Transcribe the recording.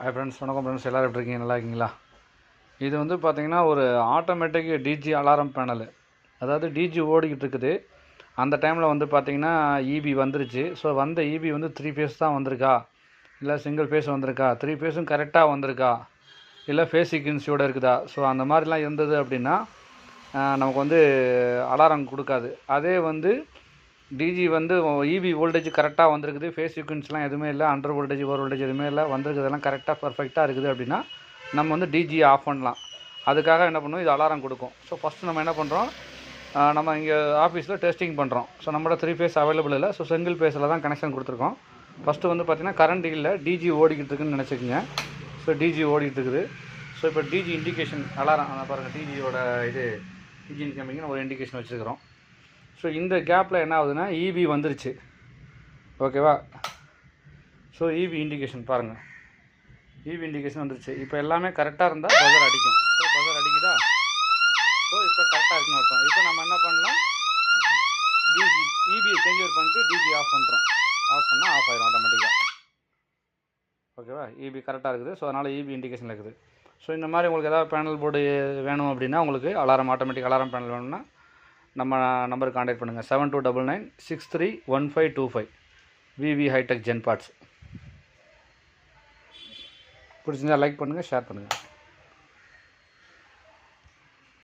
Hi friends, வணக்கம் friends. எல்லோரும் எப்படி இருக்கீங்க? நல்லா இருக்கீங்களா? இது வந்து பார்த்திங்கன்னா ஒரு ஆட்டோமேட்டிக் டிஜி அலாரம் பேனலு. அதாவது டிஜி ஓடிக்கிட்டு இருக்குது. அந்த டைமில் வந்து பார்த்திங்கன்னா இபி வந்துருச்சு. ஸோ வந்த இபி வந்து 3 ஃபேஸ் தான் வந்திருக்கா, இல்லை சிங்கிள் ஃபேஸ் வந்திருக்கா, 3 ஃபேஸும் கரெக்டாக வந்திருக்கா, இல்லை ஃபேஸ் சீக்வன்ஸோடு இருக்குதா. ஸோ அந்த மாதிரிலாம் இருந்தது அப்படின்னா நமக்கு வந்து அலாரம் கொடுக்காது. அதே வந்து டிஜி வந்து இபி வோல்டேஜ் கரெக்டாக வந்திருக்குது, ஃபேஸ் சீக்வன்ஸ்லாம் எதுவுமே இல்லை, அண்டர் வோல்டேஜ் ஓவர் வோல்டேஜ் எதுவுமே இல்லை, வந்திருக்கிறதெல்லாம் கரெக்டாக பர்ஃபெக்டாக இருக்குது அப்படின்னா நம்ம வந்து டிஜி ஆஃப் பண்ணலாம். அதுக்காக என்ன பண்ணுவோம், இது அலாரம் கொடுக்கும். ஸோ ஃபஸ்ட்டு நம்ம என்ன பண்ணுறோம், நம்ம இங்கே ஆஃபீஸில் டெஸ்டிங் பண்ணுறோம். ஸோ நம்மளோட 3 ஃபேஸ் அவைலபிள் இல்லை. ஸோ சிங்கிள் ஃபேஸில் தான் கனெக்ஷன் கொடுத்துருக்கோம். ஃபஸ்ட்டு வந்து பார்த்திங்கன்னா கரண்ட் இல்லை, டிஜி ஓடிக்கிட்டு இருக்குன்னு நினச்சிக்கோங்க. ஸோ டிஜி ஓடிக்கிட்டு இருக்குது. ஸோ இப்போ டிஜி இண்டிகேஷன் அலாரம் பாருங்கள், டிஜியோட இது டிஜி இன்கமிங்னு ஒரு இண்டிகேஷன் வச்சுருக்கிறோம். ஸோ இந்த கேப்பில் என்ன ஆகுதுன்னா இபி வந்துருச்சு, ஓகேவா. ஸோ இபி இண்டிகேஷன் பாருங்கள், இபி இண்டிகேஷன் வந்துருச்சு. இப்போ எல்லாமே கரெக்டாக இருந்தால் பஜர் அடிக்கும். ஸோ பஜர் அடிக்குதா, ஸோ இப்போ கரெக்டாக இருக்குன்னு அர்த்தம். இப்போ நம்ம என்ன பண்ணலாம், டிஜி இபியை சேஞ்ச் ஓவர் பண்ணிட்டு டிஜி ஆஃப் பண்ணுறோம். ஆஃப் பண்ணால் ஆஃப் ஆயிடும் ஆட்டோமேட்டிக்காக, ஓகேவா. இபி கரெக்டாக இருக்குது. ஸோ அதனால் இபி இண்டிகேஷன் இருக்குது. ஸோ இந்த மாதிரி உங்களுக்கு ஏதாவது பேனல் போர்டு வேணும் அப்படின்னா, உங்களுக்கு அலாரம் ஆட்டோமேட்டிக் அலாரம் பேனல் வேணும்னா நம்ம நம்பருக்கு கான்டாக்ட் பண்ணுங்கள். 7299631525 விவி ஹைடெக் ஜென் பார்ட்ஸ். பிடிச்சிருந்தால் லைக் பண்ணுங்கள், ஷேர் பண்ணுங்கள்.